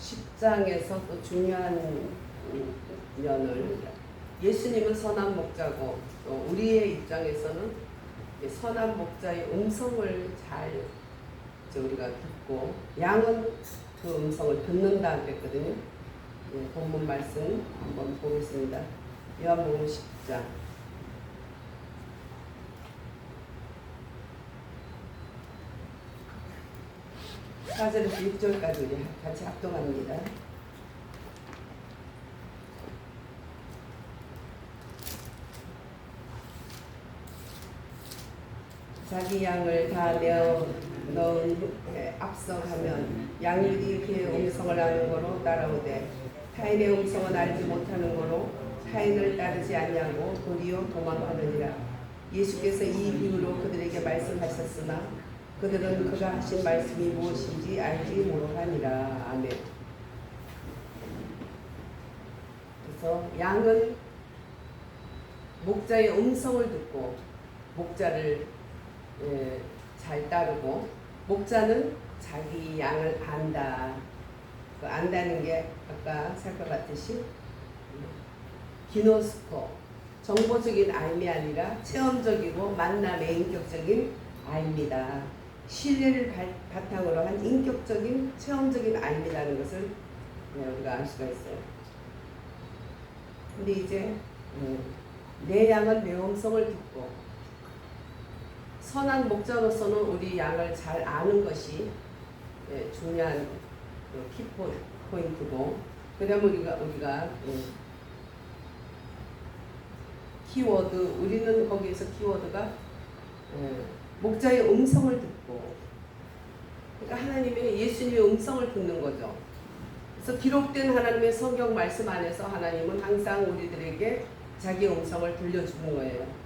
10장에서 또 중요한 면을 예수님은 선한 목자고 또 우리의 입장에서는 선한 목자의 음성을 잘 우리가 듣고 양은 그 음성을 듣는다 그랬거든요. 본문 말씀 한번 보겠습니다. 요한복음 10장 4절에서 6절까지 우리 같이 합동합니다. 자기 양을 다 내어 넣은 후에 앞서가면 양들이 그의 음성을 아는 거로 따라오되 타인의 음성은 알지 못하는 거로 타인을 따르지 않냐고 도리어 도망하느니라. 예수께서 이 비유로 그들에게 말씀하셨으나 그들은 그가 하신 말씀이 무엇인지 알지 못하니라. 아멘. 그래서 양은 목자의 음성을 듣고 목자를 잘 따르고 목자는 자기 양을 안다. 그 안다는 게 아까 살펴봤듯이 기노스코 정보적인 알미 아니라 체험적이고 만남의 인격적인 알미다. 신뢰를 바탕으로 한 인격적인 체험적인 알미라는 것을 우리가 알 수가 있어요. 근데 이제 내 양은 내 음성을 듣고 선한 목자로서는 우리 양을 잘 아는 것이 중요한 키포인트고, 그 다음에 우리가 키워드, 우리는 거기에서 키워드가 목자의 음성을 듣고, 그러니까 하나님의 예수님의 음성을 듣는 거죠. 그래서 기록된 하나님의 성경 말씀 안에서 하나님은 항상 우리들에게 자기 음성을 들려주는 거예요.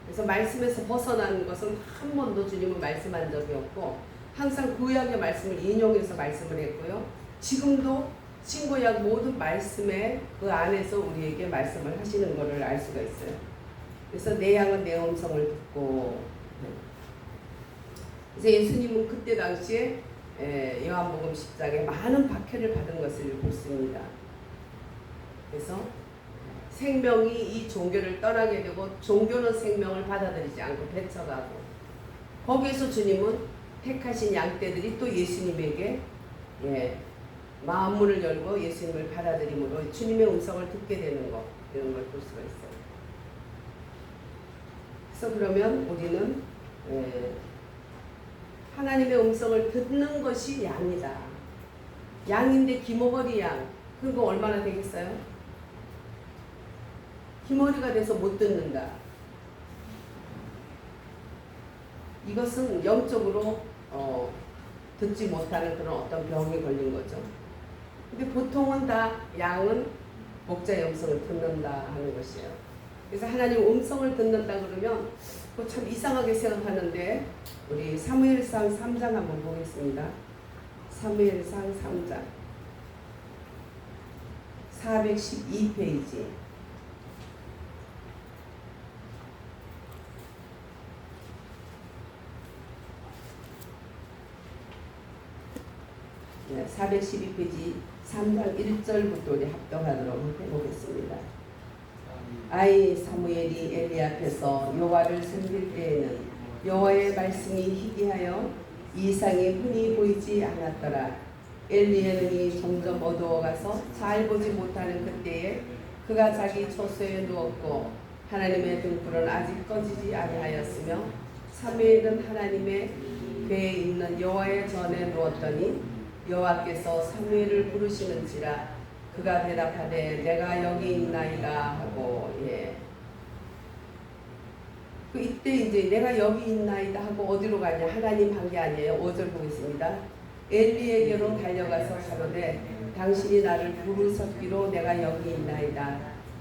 그래서 말씀에서 벗어난 것은 한 번도 주님은 말씀한 적이 없고 항상 구약의 말씀을 인용해서 말씀을 했고요. 지금도 신구약 모든 말씀에 그 안에서 우리에게 말씀을 하시는 것을 알 수가 있어요. 그래서 내 양은 내 음성을 듣고, 그래서 예수님은 그때 당시에 요한복음 10장에 많은 박해를 받은 것을 보습니다. 그래서 생명이 이 종교를 떠나게 되고 종교는 생명을 받아들이지 않고 배척하고, 거기에서 주님은 택하신 양떼들이 또 예수님에게 마음문을 열고 예수님을 받아들임으로 주님의 음성을 듣게 되는 것, 이런 걸 볼 수가 있어요. 그래서 그러면 우리는 하나님의 음성을 듣는 것이 양이다. 양인데 기머거리 양, 그거 얼마나 되겠어요? 기머리가 돼서 못 듣는다. 이것은 영적으로 듣지 못하는 그런 어떤 병이 걸린 거죠. 근데 보통은 다 양은 목자의 음성을 듣는다 하는 것이에요. 그래서 하나님 음성을 듣는다 그러면 그거 참 이상하게 생각하는데, 우리 사무엘상 3장 한번 보겠습니다. 사무엘상 3장 412페이지. 412페이지 3장 1절부터 우리 합동하도록 해보겠습니다. 아이 사무엘이 엘리 앞에서 여호와를 섬길 때에는 여호와의 말씀이 희귀하여 이상이 흔히 보이지 않았더라. 엘리의 눈이 점점 어두워가서 잘 보지 못하는 그때에 그가 자기 처소에 누웠고 하나님의 등불은 아직 꺼지지 아니하였으며 사무엘은 하나님의 궤에 있는 여호와의 전에 누웠더니 여호와께서 사무엘을 부르시는지라. 그가 대답하되 내가 여기 있나이다 하고, 그 이때 이제 내가 여기 있나이다 하고 어디로 가냐? 하나님 한 게 아니에요. 5절 보겠습니다. 엘리에게로 달려가서 가로되 당신이 나를 부르셨기로 내가 여기 있나이다.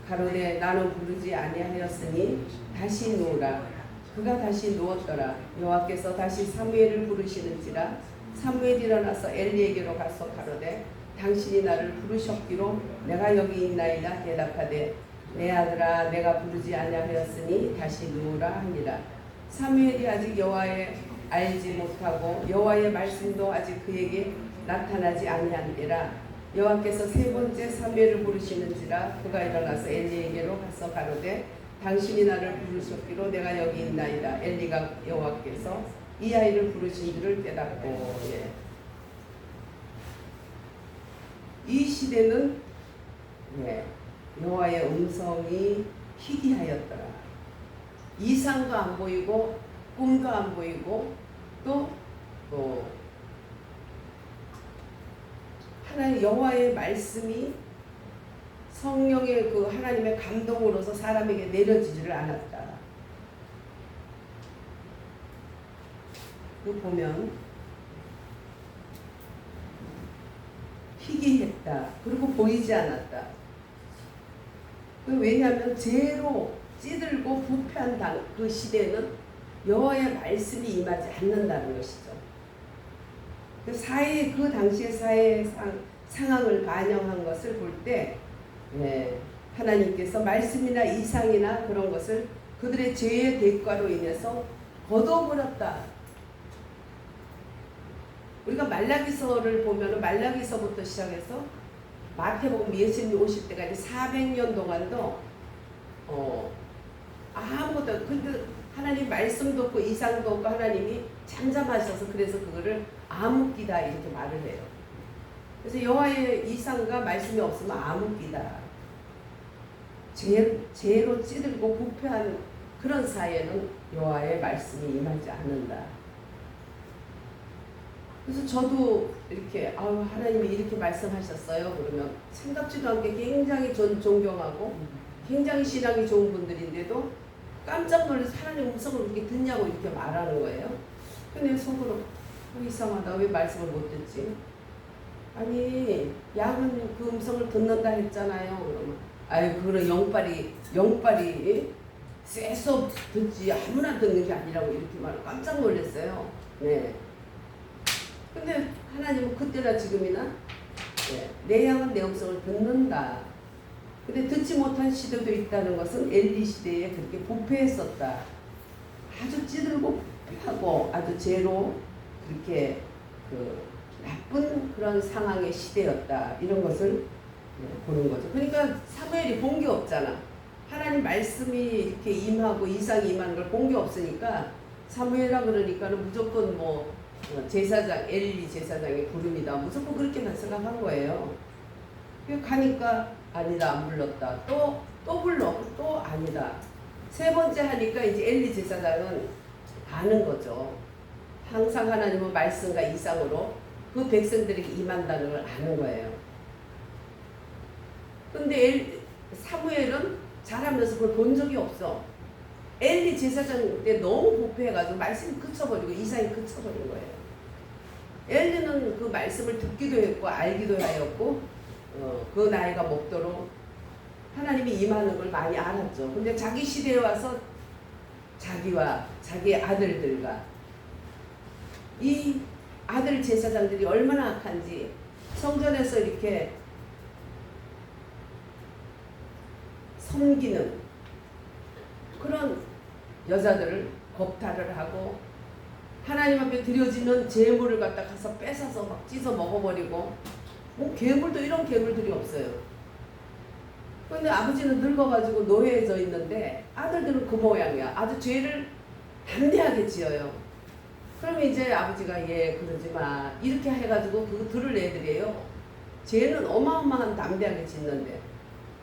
가로되 나는 부르지 아니하였으니 다시 누우라. 그가 다시 누웠더라. 여호와께서 다시 사무엘을 부르시는지라. 사무엘이 일어나서 엘리에게로 가서 가로되 당신이 나를 부르셨기로 내가 여기 있나이다. 대답하되 내 아들아 내가 부르지 아니하였으니 다시 누우라 하니라. 사무엘이 아직 여호와의 알지 못하고 여호와의 말씀도 아직 그에게 나타나지 아니하니라. 여호와께서 세 번째 사무엘을 부르시는지라 그가 일어나서 엘리에게로 가서 가로되 당신이 나를 부르셨기로 내가 여기 있나이다. 엘리가 여호와께서 이 아이를 부르신 줄을 깨닫고. 이 시대는 여호와의 음성이 희귀하였더라. 이상도 안 보이고 꿈도 안 보이고 또 하나님 여호와의 말씀이 성령의 그 하나님의 감동으로서 사람에게 내려지지를 않았다. 그 보면 희귀했다. 그리고 보이지 않았다. 왜냐하면 죄로 찌들고 부패한 그 시대는 여호와의 말씀이 임하지 않는다는 것이죠. 그 당시의 사회의 상황을 반영한 것을 볼 때 하나님께서 말씀이나 이상이나 그런 것을 그들의 죄의 대가로 인해서 거둬버렸다. 우리가 말라기서를 보면 말라기서부터 시작해서 마태복음 예수님이 오실 때까지 400년 동안도 아무것도 근데 하나님 말씀도 없고 이상도 없고 하나님이 잠잠하셔서 그래서 그거를 암흑기다 이렇게 말을 해요. 그래서 여호와의 이상과 말씀이 없으면 암흑기다. 죄로 찌들고 부패한 그런 사회는 여호와의 말씀이 임하지 않는다. 그래서 저도 이렇게 하나님이 이렇게 말씀하셨어요 그러면 생각지도 않게 굉장히 존경하고 굉장히 신앙이 좋은 분들인데도 깜짝 놀라서 하나님 음성을 그렇게 듣냐고 이렇게 말하는 거예요. 근데 속으로 이상하다. 왜 말씀을 못 듣지? 아니 양은 그 음성을 듣는다 했잖아요. 그러면 그런 영빨이 쎄서 듣지 아무나 듣는 게 아니라고 이렇게 말하고 깜짝 놀랐어요. 근데 하나님은 그때나 지금이나 내 양은 내 음성을 듣는다. 근데 듣지 못한 시대도 있다는 것은 엘리 시대에 그렇게 부패했었다. 아주 찌들고 부패하고 아주 죄로 그렇게 나쁜 그런 상황의 시대였다. 이런 것을 보는 거죠. 그러니까 사무엘이 본 게 없잖아. 하나님 말씀이 이렇게 임하고 이상이 임하는 걸 본 게 없으니까 사무엘이라 그러니까는 무조건 제사장 엘리 제사장의 부름이다. 무조건 그렇게만 생각한 거예요. 가니까 아니다 안 불렀다. 또 불러 또 아니다. 세 번째 하니까 이제 엘리 제사장은 아는 거죠. 항상 하나님은 말씀과 이상으로 그 백성들에게 임한다는 걸 아는 거예요. 근데 사무엘은 자라면서 그걸 본 적이 없어. 엘리 제사장 때 너무 부패해가지고 말씀이 그쳐버리고 이상이 그쳐버린 거예요. 엘리는 그 말씀을 듣기도 했고 알기도 하였고 그 나이가 먹도록 하나님이 임하는 걸 많이 알았죠. 근데 자기 시대에 와서 자기와 자기 아들들과 이 아들 제사장들이 얼마나 악한지 성전에서 이렇게 섬기는 그런 여자들을 겁탈을 하고 하나님 앞에 드려지는 제물을 갖다 가서 뺏어서 막 찢어 먹어버리고 괴물도 이런 괴물들이 없어요. 그런데 아버지는 늙어가지고 노예해져 있는데 아들들은 그 모양이야. 아주 죄를 담대하게 지어요. 그러면 이제 아버지가 그러지 마 이렇게 해가지고 그거 들을 애들이에요. 죄는 어마어마한 담대하게 짓는데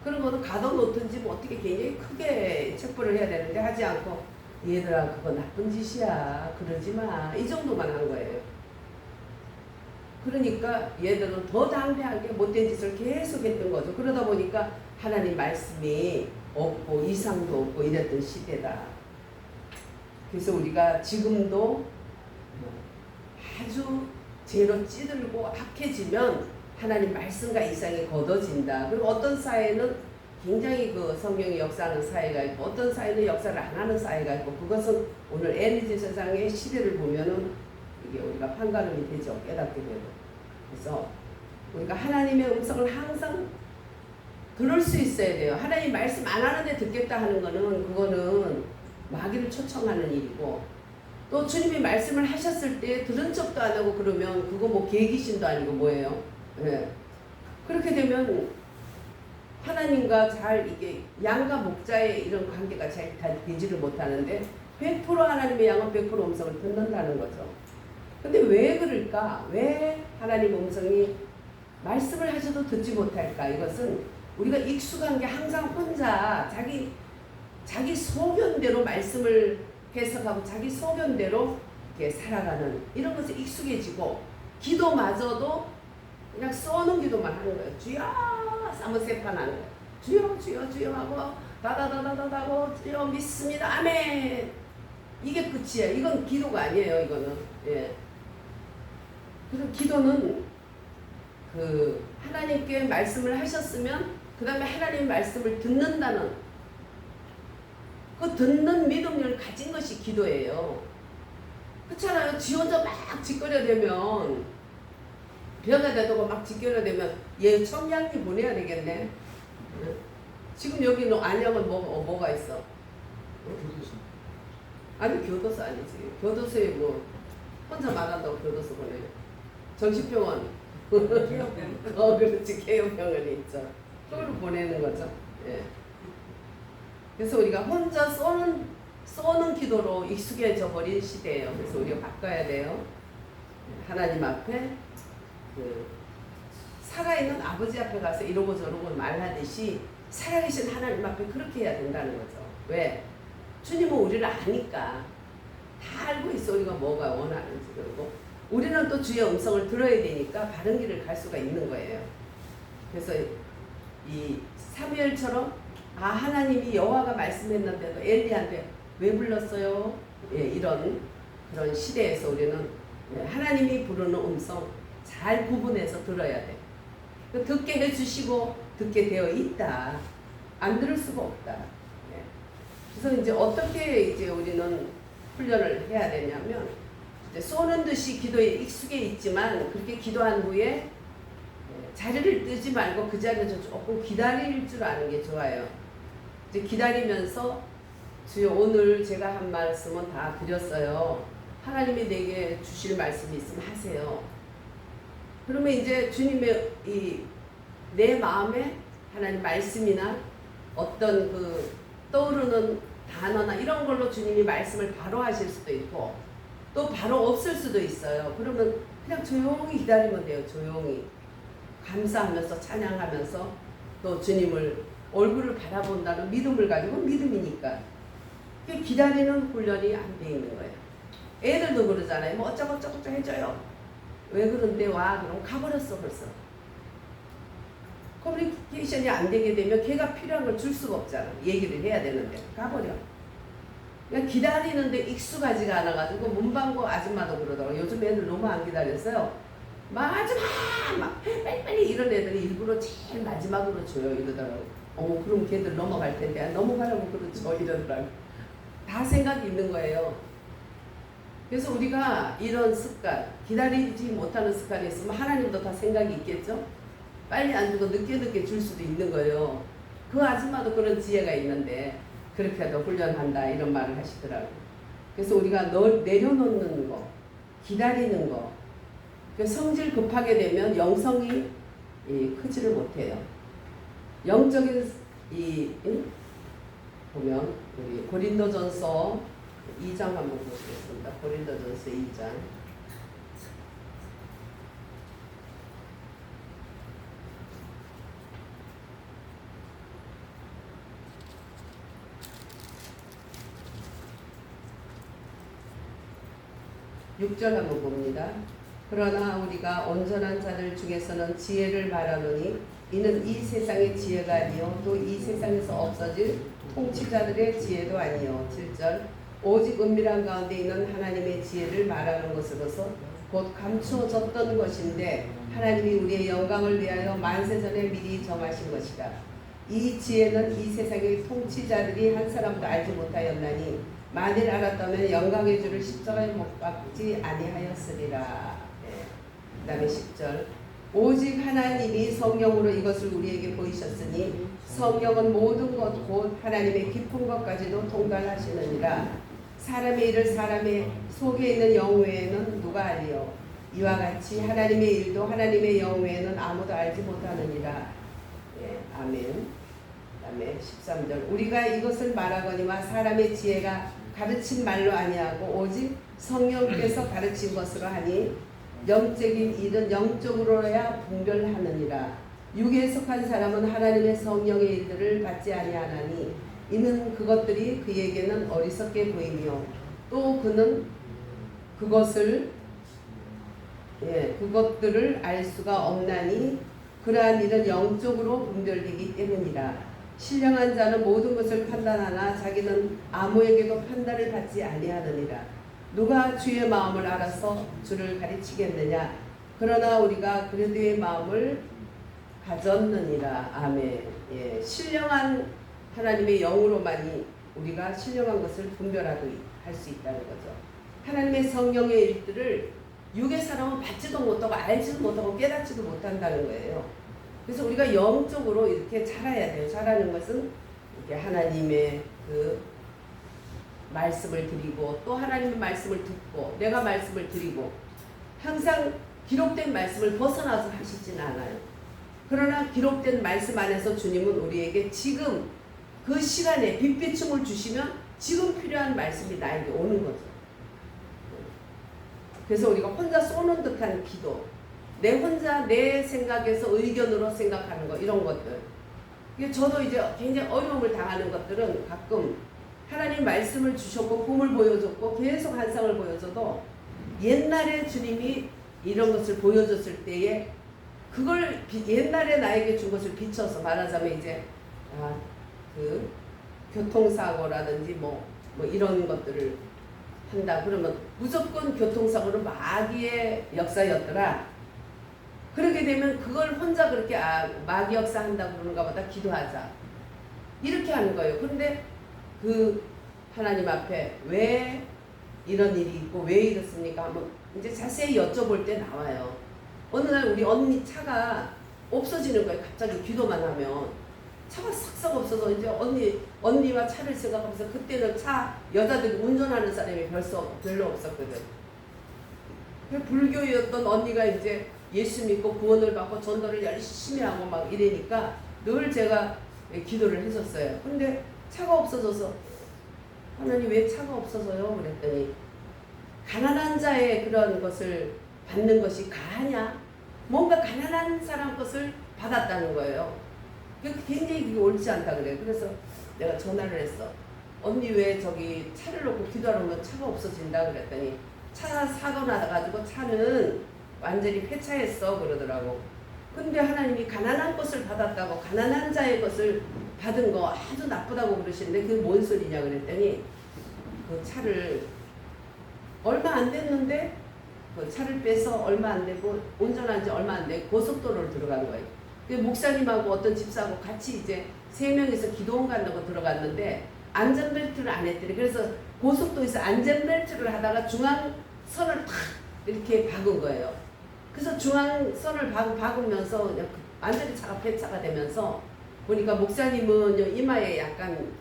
그런 거는 가둬놓든지 어떻게 굉장히 크게 척벌을 해야 되는데 하지 않고 얘들아 그거 나쁜 짓이야 그러지 마 이 정도만 한 거예요. 그러니까 얘들은 더 담대하게 못된 짓을 계속 했던 거죠. 그러다 보니까 하나님 말씀이 없고 이상도 없고 이랬던 시대다. 그래서 우리가 지금도 아주 죄로 찌들고 악해지면 하나님 말씀과 이상이 걷어진다. 그리고 어떤 사회는 굉장히 그 성령이 역사하는 사회가 있고 어떤 사회는 역사를 안 하는 사회가 있고 그것은 오늘 엘리 제사장의 시대를 보면은 이게 우리가 판가름이 되죠. 깨닫게 되고. 그래서 우리가 하나님의 음성을 항상 들을 수 있어야 돼요. 하나님 말씀 안 하는데 듣겠다 하는 거는 그거는 마귀를 초청하는 일이고 또 주님이 말씀을 하셨을 때 들은 척도 안 하고 그러면 그거 뭐 계기심도 아니고 뭐예요? 예. 그렇게 되면 하나님과 잘 이게 양과 목자의 이런 관계가 잘 되지를 못하는데 100% 하나님의 양은 100% 음성을 듣는다는 거죠. 근데 왜 그럴까? 왜 하나님 음성이 말씀을 하셔도 듣지 못할까? 이것은 우리가 익숙한 게 항상 혼자 자기 소견대로 말씀을 해석하고 자기 소견대로 이렇게 살아가는 이런 것에 익숙해지고 기도마저도 그냥 써놓은 기도만 하는 거예요. 주여 사무세판하는 거예요. 주여 주여 주여 하고 다다다다다고 주여 믿습니다. 아멘. 이게 끝이에요. 이건 기도가 아니에요. 이거는. 예. 그래서 기도는 그 하나님께 말씀을 하셨으면 그 다음에 하나님 말씀을 듣는다는 그 듣는 믿음을 가진 것이 기도예요. 그렇잖아요. 지 혼자 막 짓거려대면 병에 대고 막 짓거려대면 얘 청량리 보내야 되겠네. 지금 여기는 안양은 뭐가 있어? 교도소. 아니 교도소 아니지. 교도소에 뭐 혼자 말한다고 교도소 보내. 정신병원. 그렇지. 개혁병원이 있죠. 그걸로 보내는 거죠. 예. 그래서 우리가 혼자 쏘는 기도로 익숙해져 버린 시대예요. 그래서 우리가 바꿔야 돼요. 하나님 앞에 그 살아있는 아버지 앞에 가서 이러고 저러고 말하듯이 살아계신 하나님 앞에 그렇게 해야 된다는 거죠. 왜? 주님은 우리를 아니까 다 알고 있어. 우리가 뭐가 원하는지. 그리고 우리는 또 주의 음성을 들어야 되니까 바른 길을 갈 수가 있는 거예요. 그래서 이 사무엘처럼 하나님이 여호와가 말씀했는데도 엘리한테 왜 불렀어요? 예, 이런 그런 시대에서 우리는 하나님이 부르는 음성 잘 구분해서 들어야 돼. 듣게 해주시고 듣게 되어 있다. 안 들을 수가 없다. 예. 그래서 이제 어떻게 이제 우리는 훈련을 해야 되냐면 이제 쏘는 듯이 기도에 익숙해 있지만 그렇게 기도한 후에 자리를 뜨지 말고 그 자리에서 조금 기다릴 줄 아는 게 좋아요. 이제 기다리면서 주여 오늘 제가 한 말씀은 다 드렸어요. 하나님이 내게 주실 말씀이 있으면 하세요. 그러면 이제 주님의 내 마음에 하나님 말씀이나 어떤 그 떠오르는 단어나 이런 걸로 주님이 말씀을 바로 하실 수도 있고 또 바로 없을 수도 있어요. 그러면 그냥 조용히 기다리면 돼요. 조용히. 감사하면서 찬양하면서 또 주님을 얼굴을 바라본다는 믿음을 가지고 믿음이니까 기다리는 훈련이 안 돼 있는 거예요. 애들도 그러잖아요. 뭐 어쩌고저쩌고 해줘요. 왜 그런데 와 그럼 가버렸어 벌써. 커뮤니케이션이 안 되게 되면 걔가 필요한 걸 줄 수가 없잖아. 얘기를 해야 되는데 가버려. 그냥 기다리는데 익숙하지가 않아가지고 문방구 아줌마도 그러더라고. 요즘 애들 너무 안 기다렸어요. 막 아줌마 막 빨리빨리 이런 애들이 일부러 제일 마지막으로 줘요 이러더라고. 그럼 걔들 넘어갈 텐데 넘어가라고 그러죠 이러더라고. 다 생각이 있는 거예요. 그래서 우리가 이런 습관, 기다리지 못하는 습관이 있으면 하나님도 다 생각이 있겠죠? 빨리 안 주고 늦게 줄 수도 있는 거예요. 그 아줌마도 그런 지혜가 있는데 그렇게 해도 훈련한다 이런 말을 하시더라고요. 그래서 우리가 내려놓는 거, 기다리는 거, 성질 급하게 되면 영성이 크지를 못해요. 영적인 보면 우리 고린도전서 2장 한번 보시겠습니다. 고린도전서 2장. (6절) 한번 봅니다. 그러나 우리가 온전한 자들 중에서는 지혜를 말하노니 이는 이 세상의 지혜가 아니요 또 이 세상에서 없어질 통치자들의 지혜도 아니요. 7절 오직 은밀한 가운데 있는 하나님의 지혜를 말하는 것으로서 곧 감추어졌던 것인데 하나님이 우리의 영광을 위하여 만세전에 미리 정하신 것이라. 이 지혜는 이 세상의 통치자들이 한 사람도 알지 못하였나니 만일 알았다면 영광의 주를 십자가에 못 박지 아니하였으리라. 그 다음에 10절 오직 하나님이 성령으로 이것을 우리에게 보이셨으니 성령은 모든 것 곧 하나님의 깊은 것까지도 통달하시느니라. 사람의 일을 사람의 속에 있는 영 외에는 누가 알리요? 이와 같이 하나님의 일도 하나님의 영 외에는 아무도 알지 못하느니라. 예, 아멘. 그다음에 13절 우리가 이것을 말하거니와 사람의 지혜가 가르친 말로 아니하고 오직 성령께서 가르친 것으로 하니 영적인 일은 영적으로야 분별하느니라. 육에 속한 사람은 하나님의 성령의 일들을 받지 아니하나니 이는 그것들이 그에게는 어리석게 보이며 또 그는 그것들을 알 수가 없나니 그러한 일은 영적으로 분별되기 때문이라. 신령한 자는 모든 것을 판단하나 자기는 아무에게도 판단을 받지 아니하느니라. 누가 주의 마음을 알아서 주를 가르치겠느냐? 그러나 우리가 그리스도의 마음을 가졌느니라. 아멘. 예, 신령한 하나님의 영으로만이 우리가 신령한 것을 분별하고 할 수 있다는 거죠. 하나님의 성령의 일들을 육의 사람은 받지도 못하고 알지도 못하고 깨닫지도 못한다는 거예요. 그래서 우리가 영적으로 이렇게 자라야 돼요. 자라는 것은 이렇게 하나님의 그 말씀을 드리고 또 하나님의 말씀을 듣고 내가 말씀을 드리고 항상 기록된 말씀을 벗어나서 하시진 않아요. 그러나 기록된 말씀 안에서 주님은 우리에게 지금 그 시간에 빛비춤을 주시면 지금 필요한 말씀이 나에게 오는 거죠. 그래서 우리가 혼자 쏘는 듯한 기도, 내 혼자 내 생각에서 의견으로 생각하는 거 이런 것들. 저도 이제 굉장히 어려움을 당하는 것들은 가끔 하나님 말씀을 주셨고 꿈을 보여줬고 계속 환상을 보여줘도 옛날에 주님이 이런 것을 보여줬을 때에 그걸 옛날에 나에게 준 것을 비춰서 말하자면 이제 그 교통사고라든지 뭐 이런 것들을 한다 그러면 무조건 교통사고는 마귀의 역사였더라. 그렇게 되면 그걸 혼자 그렇게 마귀 역사 한다고 그러는가 보다 기도하자 이렇게 하는 거예요. 그런데 그 하나님 앞에 왜 이런 일이 있고 왜 이렇습니까 하면 이제 자세히 여쭤볼 때 나와요. 어느 날 우리 언니 차가 없어지는 거예요. 갑자기 기도만 하면 차가 싹싹 없어서 이제 언니와 차를 생각하면서 그때는 여자들이 운전하는 사람이 별로 없었거든. 불교였던 언니가 이제 예수 믿고 구원을 받고 전도를 열심히 하고 막 이러니까 늘 제가 기도를 했었어요. 근데 차가 없어져서 하나님 왜 차가 없어서요? 그랬더니 가난한 자의 그런 것을 받는 것이 가하냐? 뭔가 가난한 사람 것을 받았다는 거예요. 굉장히 그게 옳지 않다 그래요. 그래서 내가 전화를 했어. 언니 왜 저기 차를 놓고 기도하면 차가 없어진다 그랬더니 차 사고 나가지고 차는 완전히 폐차했어 그러더라고. 근데 하나님이 가난한 것을 받았다고 가난한 자의 것을 받은 거 아주 나쁘다고 그러시는데 그게 뭔 소리냐 그랬더니 그 차를 얼마 안 됐는데 그 차를 빼서 얼마 안 되고 운전한 지 얼마 안 되고 고속도로를 들어간 거예요. 그 목사님하고 어떤 집사하고 같이 이제 3명이서 기도원 간다고 들어갔는데 안전벨트를 안 했더니 그래서 고속도로에서 안전벨트를 하다가 중앙선을 탁 이렇게 박은 거예요. 그래서 중앙선을 박으면서 그냥 완전히 차가 폐차가 되면서 보니까 목사님은 이마에 약간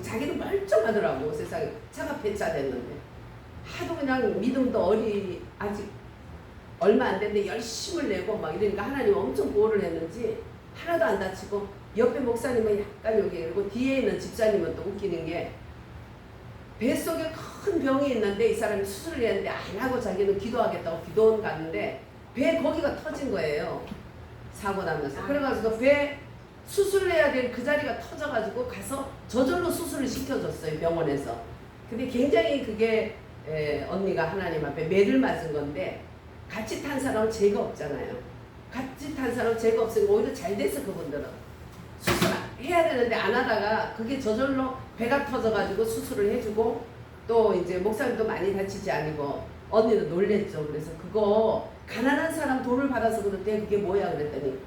자기는 멀쩡하더라고. 세상에 차가 폐차됐는데 하도 그냥 믿음도 아직 얼마 안 됐는데 열심을 내고 막 이러니까 하나님 엄청 보호를 했는지 하나도 안 다치고 옆에 목사님은 약간 여기 그리고 뒤에 있는 집사님은 또 웃기는 게 뱃속에 큰 병이 있는데 이 사람이 수술을 했는데 안 하고 자기는 기도하겠다고 기도원 갔는데 배 거기가 터진 거예요. 사고 나면서. 그래가지고 배 수술을 해야 될 그 자리가 터져가지고 가서 저절로 수술을 시켜줬어요. 병원에서. 근데 굉장히 그게 언니가 하나님 앞에 매를 맞은 건데 같이 탄 사람은 죄가 없잖아요. 같이 탄 사람은 죄가 없으니까 오히려 잘 됐어. 그분들은 수술 해야 되는데 안 하다가 그게 저절로 배가 터져가지고 수술을 해주고 또 이제 목사님도 많이 다치지 않고 언니도 놀랬죠. 그래서 그거 가난한 사람 돈을 받아서 그런데 그게 뭐야 그랬더니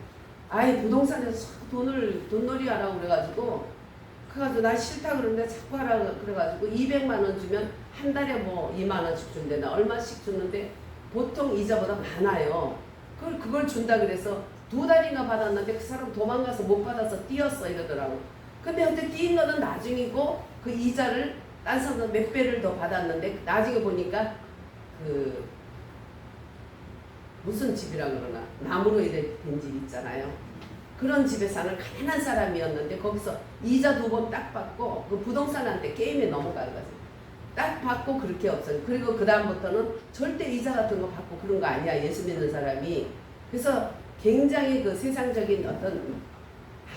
아이 부동산에서 돈놀이 하라고 그래가지고 나 싫다 그러는데 자꾸 하라고 그래가지고 200만 원 주면 한 달에 뭐 2만 원씩 준대. 나 얼마씩 줬는데 보통 이자보다 많아요. 그걸 준다 그래서 2달인가 받았는데 그 사람 도망가서 못 받아서 뛰었어 이러더라고. 근데 어떻게 뛰는 거는 나중이고 그 이자를 딴 사람보다 몇 배를 더 받았는데 나중에 보니까 그 무슨 집이라 그러나 나무로 된 집 있잖아요. 그런 집에 사는 가난한 사람이었는데 거기서 이자 2번 딱 받고 그 부동산한테 게임에 넘어간 거지. 딱 받고 그렇게 없어요. 그리고 그 다음부터는 절대 이자 같은 거 받고 그런 거 아니야. 예수 믿는 사람이. 그래서 굉장히 그 세상적인 어떤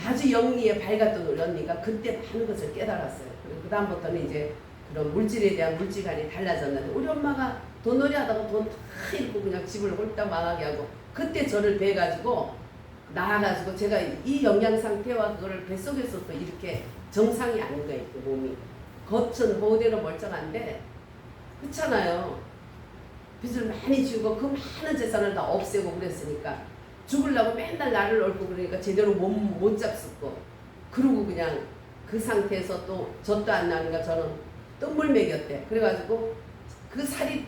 아주 영리에 밝았던 우리 언니가 그때 많은 것을 깨달았어요. 그리고 그 다음부터는 이제 그런 물질에 대한 물질관이 달라졌는데 우리 엄마가 돈놀이 하다가 돈 다 잃고 그냥 집을 홀딱 망하게 하고 그때 저를 뵈가지고 나아가지고 제가 이 영양 상태와 그거를 뱃속에서도 이렇게 정상이 아닌 거예요. 그 몸이. 겉은 보호대로 멀쩡한데 그렇잖아요. 빚을 많이 지우고 그 많은 재산을 다 없애고 그랬으니까 죽으려고 맨날 나를 얽고 그러니까 제대로 몸 못 잡수고 그러고 그냥 그 상태에서 또 젖도 안 나니까 저는 뜬물 먹였대. 그래가지고 그 살이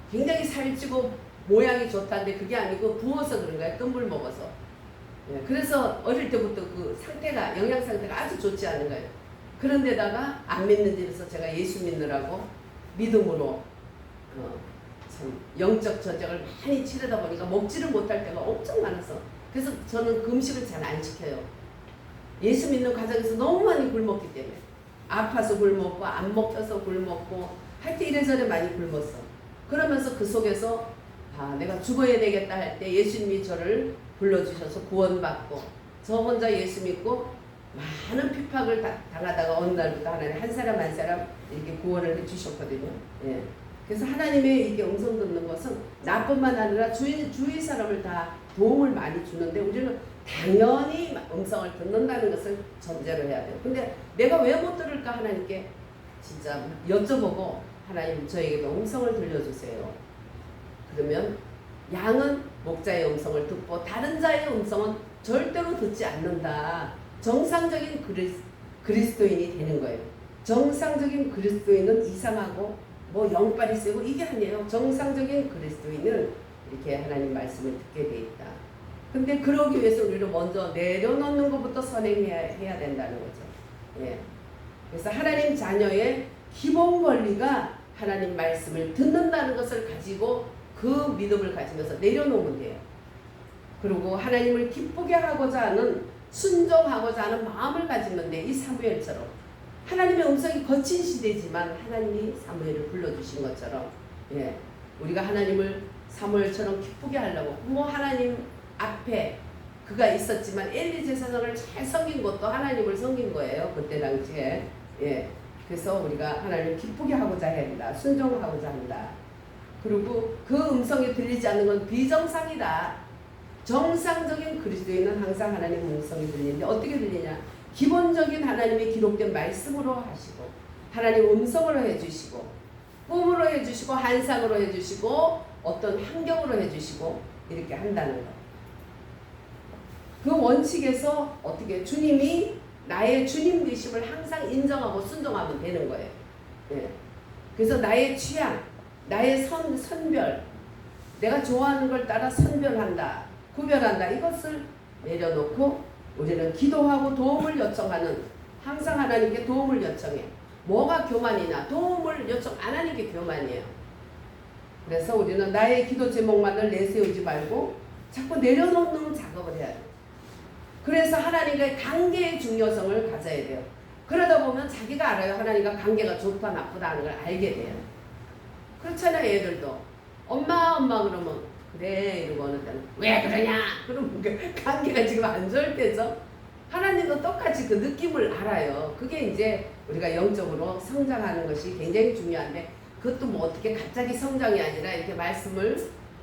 굉장히 살찌고 모양이 좋다는데 그게 아니고 부어서 그런 거야. 뜬물 먹어서. 예, 그래서 어릴 때부터 그 상태가 영양 상태가 아주 좋지 않은 거예요. 그런데다가 안 믿는 집에서 제가 예수 믿느라고 믿음으로 참 영적 저적을 많이 치르다 보니까 먹지를 못할 때가 엄청 많았어. 그래서 저는 그 음식을 잘 안 시켜요. 예수 믿는 과정에서 너무 많이 굶었기 때문에 아파서 굶었고 안 먹혀서 굶었고 하여튼 이래저래 많이 굶었어. 그러면서 그 속에서 내가 죽어야 되겠다 할 때 예수님이 저를 불러주셔서 구원받고 저 혼자 예수 믿고 많은 핍박을 당하다가 어느 날부터 하나님 한 사람 한 사람 이렇게 구원을 해주셨거든요. 예. 그래서 하나님의 이게 음성 듣는 것은 나뿐만 아니라 주위 사람을 다 도움을 많이 주는데 우리는 당연히 음성을 듣는다는 것을 전제로 해야 돼요. 근데 내가 왜 못 들을까 하나님께 진짜 여쭤보고 하나님 저에게도 음성을 들려주세요. 그러면 양은 목자의 음성을 듣고 다른 자의 음성은 절대로 듣지 않는다. 정상적인 그리스도인이 되는 거예요. 정상적인 그리스도인은 이상하고 뭐 영빨이 세고 이게 아니에요. 정상적인 그리스도인은 이렇게 하나님 말씀을 듣게 돼 있다. 근데 그러기 위해서 우리는 먼저 내려놓는 것부터 선행해야 된다는 거죠. 예. 그래서 하나님 자녀의 기본 권리가 하나님 말씀을 듣는다는 것을 가지고 그 믿음을 가지면서 내려놓으면 돼요. 그리고 하나님을 기쁘게 하고자 하는 순종하고자 하는 마음을 가지면 돼. 이 사무엘처럼 하나님의 음성이 거친 시대지만 하나님이 사무엘을 불러주신 것처럼 예, 우리가 하나님을 사무엘처럼 기쁘게 하려고 뭐 하나님 앞에 그가 있었지만 엘리 제사장을 잘 섬긴 것도 하나님을 섬긴 거예요. 그때 당시에. 예. 그래서 우리가 하나님을 기쁘게 하고자 해야 한다. 순종하고자 한다. 그리고 그 음성이 들리지 않는 건 비정상이다. 정상적인 그리스도인은 항상 하나님의 음성이 들리는데 어떻게 들리냐? 기본적인 하나님의 기록된 말씀으로 하시고 하나님 음성으로 해주시고 꿈으로 해주시고 환상으로 해주시고 어떤 환경으로 해주시고 이렇게 한다는 것. 그 원칙에서 어떻게 주님이 나의 주님 되심을 항상 인정하고 순종하면 되는 거예요. 예. 그래서 나의 취향, 나의 선별, 내가 좋아하는 걸 따라 선별한다, 구별한다. 이것을 내려놓고 우리는 기도하고 도움을 요청하는 항상 하나님께 도움을 요청해. 뭐가 교만이냐? 도움을 요청 안 하는 게 교만이에요. 그래서 우리는 나의 기도 제목만을 내세우지 말고 자꾸 내려놓는 작업을 해야 돼요. 그래서 하나님과의 관계의 중요성을 가져야 돼요. 그러다 보면 자기가 알아요. 하나님과 관계가 좋다 나쁘다 하는 걸 알게 돼요. 그렇잖아요. 애들도 엄마 그러면 그래 이러고 어느 때는 왜 그러냐 그러면 관계가 지금 안 좋을 때죠. 하나님도 똑같이 그 느낌을 알아요. 그게 이제 우리가 영적으로 성장하는 것이 굉장히 중요한데 그것도 뭐 어떻게 갑자기 성장이 아니라 이렇게 말씀을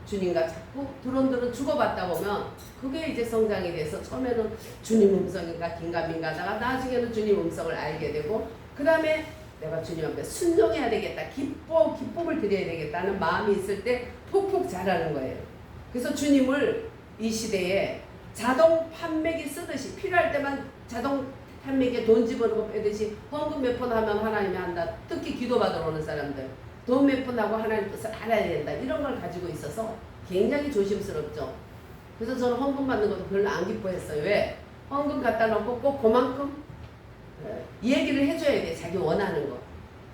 주님과 자꾸 두런두런 주고받다 보면 그게 이제 성장이 돼서 처음에는 주님 음성인가 긴가민가 하다가 나중에는 주님 음성을 알게 되고 그 다음에 내가 주님 앞에 순종해야 되겠다. 기쁨을 드려야 되겠다는 마음이 있을 때 푹푹 자라는 거예요. 그래서 주님을 이 시대에 자동 판매기 쓰듯이 필요할 때만 자동 판매기에 돈 집어넣고 빼듯이 헌금 몇 번 하면 하나님이 한다. 특히 기도받으러 오는 사람들 돈 몇 번 하고 하나님 뜻을 알아야 된다. 이런 걸 가지고 있어서 굉장히 조심스럽죠. 그래서 저는 헌금 받는 것도 별로 안 기뻐했어요. 왜? 헌금 갖다 놓고 꼭 그만큼 얘기를 해줘야 돼. 자기 원하는 거.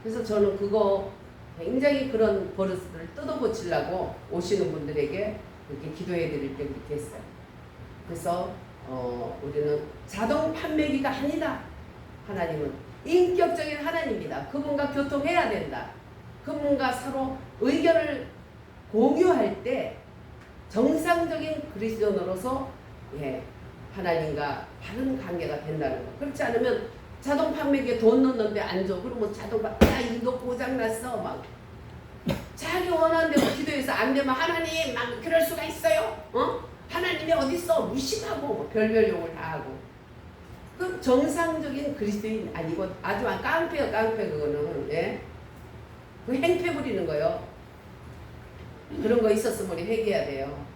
그래서 저는 그거 굉장히 그런 버릇을 뜯어고치려고 오시는 분들에게 이렇게 기도해 드릴 때 그렇게 했어요. 그래서 우리는 자동 판매기가 아니다. 하나님은 인격적인 하나님입니다. 그분과 교통해야 된다. 그분과 서로 의견을 공유할 때 정상적인 그리스도인으로서 하나님과 바른 관계가 된다는 거. 그렇지 않으면 자동 판매기에 돈 넣는데 안 줘. 그러면 자동 야 이거 고장났어. 막 자기 원하는 대로 기도해서 안 되면 하나님 막 그럴 수가 있어요. 하나님이 어딨어? 무식하고 뭐 별별 욕을 다 하고. 그 정상적인 그리스도인 아니고 아주 깡패요 깡패 그거는. 그 행패 부리는 거요. 그런 거 있었으면 우리 회개해야 돼요.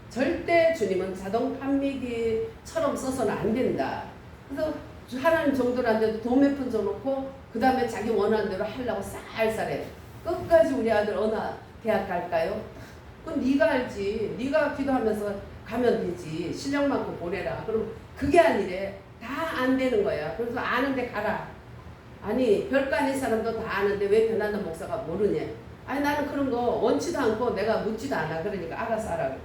절대 주님은 자동 판매기처럼 써서는 안 된다. 그래서 하나님 정도는 안 돼도 돈 몇 푼 줘놓고 그 다음에 자기 원하는 대로 하려고 쌀쌀해. 끝까지 우리 아들 어느 대학 갈까요? 그건 네가 알지. 네가 기도하면서 가면 되지. 실력만큼 보내라. 그럼 그게 아니래. 다 안 되는 거야. 그래서 아는데 가라. 아니 별거 아닌 사람도 다 아는데 왜 변하는 목사가 모르냐. 아니 나는 그런 거 원치도 않고 내가 묻지도 않아. 그러니까 알아서 하라고.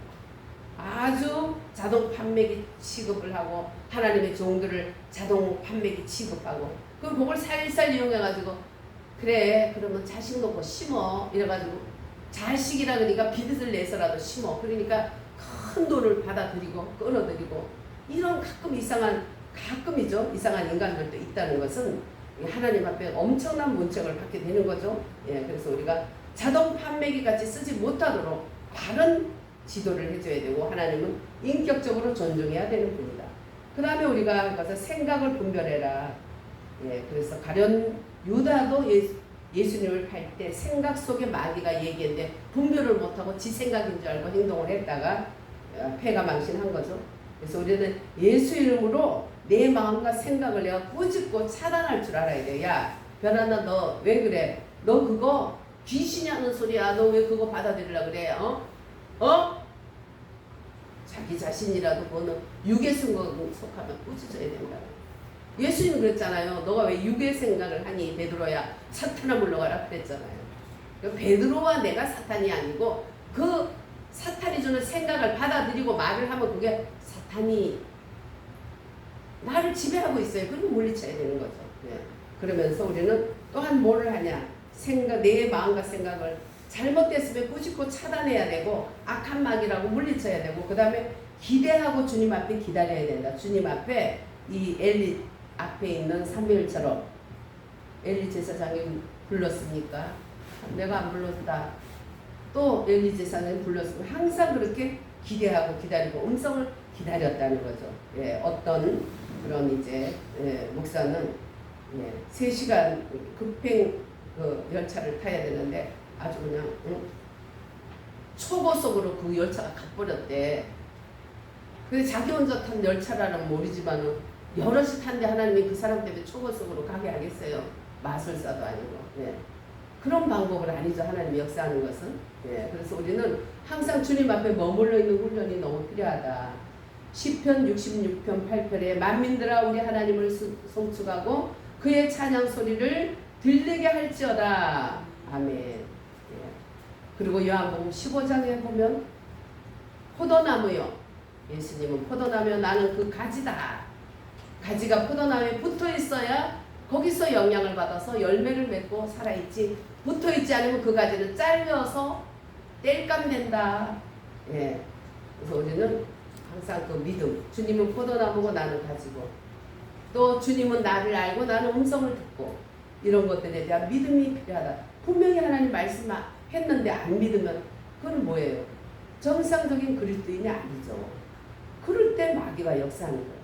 아주 자동 판매기 취급을 하고 하나님의 종들을 자동 판매기 취급하고 그럼 그걸 살살 이용해가지고 그래 그러면 자식 놓고 심어 이래가지고 자식이라 그러니까 비빚을 내서라도 심어. 그러니까 큰 돈을 받아들이고 끌어들이고 이런 가끔이죠 이상한 인간들도 있다는 것은 하나님 앞에 엄청난 문책을 받게 되는 거죠. 그래서 우리가 자동 판매기 같이 쓰지 못하도록 바른 지도를 해줘야 되고 하나님은 인격적으로 존중해야 되는 분이다. 그 다음에 우리가 가서 생각을 분별해라. 그래서 가룟 유다도 예수님을 팔 때 생각 속에 마귀가 얘기했는데 분별을 못하고 지 생각인 줄 알고 행동을 했다가 패가 망신한 거죠. 그래서 우리는 예수 이름으로 내 마음과 생각을 내가 꾸짖고 차단할 줄 알아야 돼. 야 변하나 너 왜 그래? 너 그거 귀신이 하는 소리야. 너 왜 그거 받아들이려고 그래? 자기 자신이라도 그거는 육의 생각에 속하면 꾸짖어야 된다. 예수님은 그랬잖아요. 너가 왜 육의 생각을 하니 베드로야 사탄아 물러가라 그랬잖아요. 베드로와 내가 사탄이 아니고 그 사탄이 주는 생각을 받아들이고 말을 하면 그게 사탄이 나를 지배하고 있어요. 그러면 물리쳐야 되는 거죠. 그러면서 우리는 또한 뭐를 하냐. 내 마음과 생각을 잘못됐으면 꾸짖고 차단해야 되고 악한 마귀라고 물리쳐야 되고 그 다음에 기대하고 주님 앞에 기다려야 된다. 주님 앞에 이 엘리 앞에 있는 사무엘처럼 엘리 제사장이 불렀습니까? 내가 안 불렀다. 또 엘리 제사장이 불렀으면 항상 그렇게 기대하고 기다리고 음성을 기다렸다는 거죠. 어떤 그런 이제 목사는 3시간 급행 그 열차를 타야 되는데 아주 그냥 초고속으로 그 열차가 가버렸대. 그래서 자기 혼자 탄 열차라는 모르지만은 여럿이 탄데 하나님이 그 사람 때문에 초고속으로 가게 하겠어요. 마술사도 아니고. 그런 방법은 아니죠. 하나님이 역사하는 것은. 그래서 우리는 항상 주님 앞에 머물러 있는 훈련이 너무 필요하다. 시편 66편 8편에 만민들아 우리 하나님을 송축하고 그의 찬양 소리를 들리게 할지어다. 아멘. 그리고 요한복음 15장에 보면 포도나무요. 예수님은 포도나무요. 나는 그 가지다. 가지가 포도나무에 붙어 있어야 거기서 영향을 받아서 열매를 맺고 살아있지. 붙어 있지 않으면 그 가지는 잘려서 뗄감 된다. 그래서 우리는 항상 그 믿음. 주님은 포도나무고 나는 가지고 또 주님은 나를 알고 나는 음성을 듣고 이런 것들에 대한 믿음이 필요하다. 분명히 하나님 말씀했는데 안 믿으면 그건 뭐예요? 정상적인 그리스도인이 아니죠. 그럴 때 마귀가 역사하는 거예요.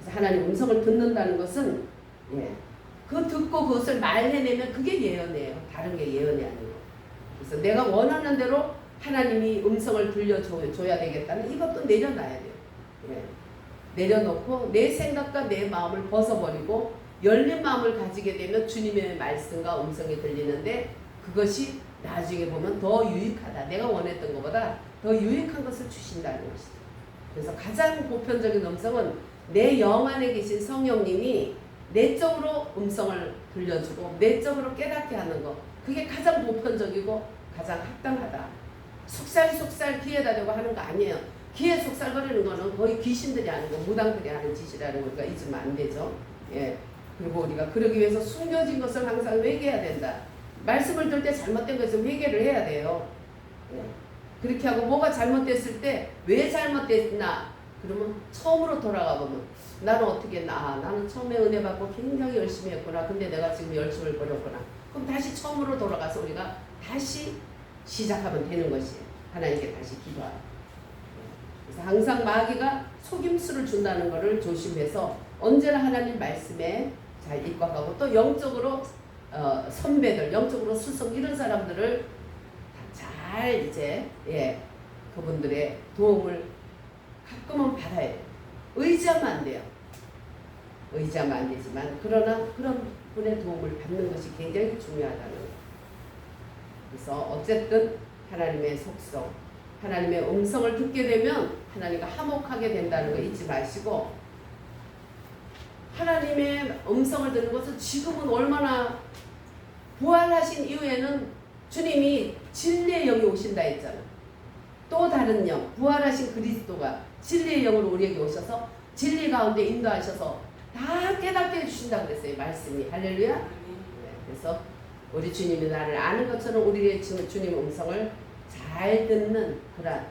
그래서 하나님 음성을 듣는다는 것은 그 듣고 그것을 말해내면 그게 예언이에요. 다른 게 예언이 아니고. 그래서 내가 원하는 대로 하나님이 음성을 들려줘야 되겠다는 이것도 내려놔야 돼요. 내려놓고 내 생각과 내 마음을 벗어버리고 열린 마음을 가지게 되면 주님의 말씀과 음성이 들리는데 그것이 나중에 보면 더 유익하다. 내가 원했던 것보다 더 유익한 것을 주신다는 것이죠. 그래서 가장 보편적인 음성은 내 영 안에 계신 성령님이 내적으로 음성을 들려주고 내적으로 깨닫게 하는 거, 그게 가장 보편적이고 가장 합당하다. 속살속살 귀에다 대고 하는 거 아니에요. 귀에 속살거리는 거는 거의 귀신들이 하는 거, 무당들이 하는 짓이라는 거니까 잊으면 안 되죠. 예. 그리고 우리가 그러기 위해서 숨겨진 것을 항상 회개해야 된다. 말씀을 들을 때 잘못된 것을 회개를 해야 돼요. 예. 그렇게 하고 뭐가 잘못됐을 때 왜 잘못됐나? 그러면 처음으로 돌아가 보면 나는 어떻게 했나? 나는 처음에 은혜 받고 굉장히 열심히 했구나. 근데 내가 지금 열심을 버렸구나. 그럼 다시 처음으로 돌아가서 우리가 다시 시작하면 되는 것이에요. 하나님께 다시 기도하라. 그래서 항상 마귀가 속임수를 준다는 것을 조심해서 언제나 하나님 말씀에 잘 입각하고 또 영적으로 선배들, 영적으로 스승 이런 사람들을 잘 이제 그분들의 도움을 가끔은 받아야 돼요. 의지하면 안 돼요. 의지하면 안 되지만 그러나 그런 분의 도움을 받는 것이 굉장히 중요하다는 거예요. 그래서 어쨌든 하나님의 속성, 하나님의 음성을 듣게 되면 하나님과 화목하게 된다는 거 잊지 마시고, 하나님의 음성을 듣는 것은 지금은 얼마나 부활하신 이후에는 주님이 진리의 영이 오신다 했잖아요. 또 다른 영, 부활하신 그리스도가 진리의 영으로 우리에게 오셔서 진리 가운데 인도하셔서 다 깨닫게 해주신다 그랬어요. 말씀이. 할렐루야. 네, 그래서 우리 주님이 나를 아는 것처럼 우리의 주님의 음성을 잘 듣는 그런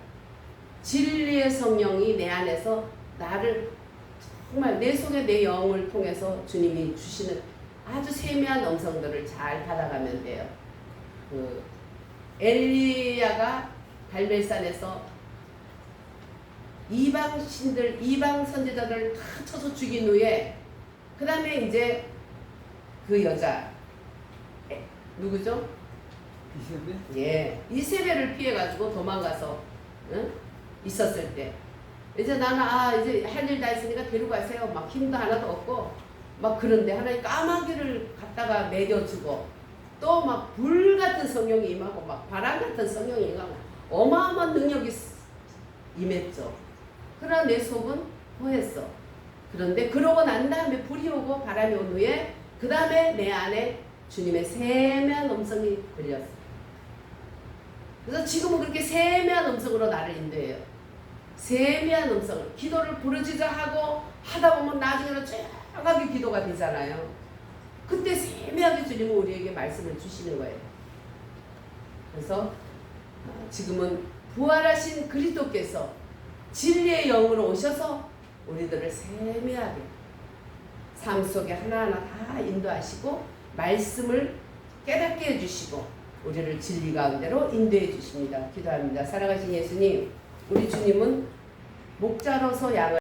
진리의 성령이 내 안에서 나를 정말 내 속에 내 영을 통해서 주님이 주시는 아주 세미한 음성들을 잘 받아가면 돼요. 그 엘리야가 갈멜산에서 이방 신들, 이방 선지자들을 다 쳐서 죽인 후에 그 다음에 이제 그 여자 누구죠? 이세벨? 예, 이세벨을 피해가지고 도망가서 있었을 때 이제 나는 이제 할 일 다 했으니까 데리고 가세요. 막 힘도 하나도 없고 막 그런데 하나님 까마귀를 갖다가 먹여주고 또 막 불 같은 성령이 임하고 막 바람 같은 성령이 임하고 어마어마한 능력이 임했죠. 그러나 내 속은 뭐했어? 그런데 그러고 난 다음에 불이 오고 바람이 온 후에 그 다음에 내 안에 주님의 세미한 음성이 들렸어. 그래서 지금은 그렇게 세미한 음성으로 나를 인도해요. 세미한 음성을 기도를 부르짖어 하고 하다 보면 나중에는 조용하게 기도가 되잖아요. 그때 세미하게 주님은 우리에게 말씀을 주시는 거예요. 그래서 지금은 부활하신 그리스도께서 진리의 영으로 오셔서 우리들을 세미하게 삶 속에 하나하나 다 인도하시고 말씀을 깨닫게 해주시고 우리를 진리 가운데로 인도해 주십니다. 기도합니다. 살아가신 예수님, 우리 주님은 목자로서 양을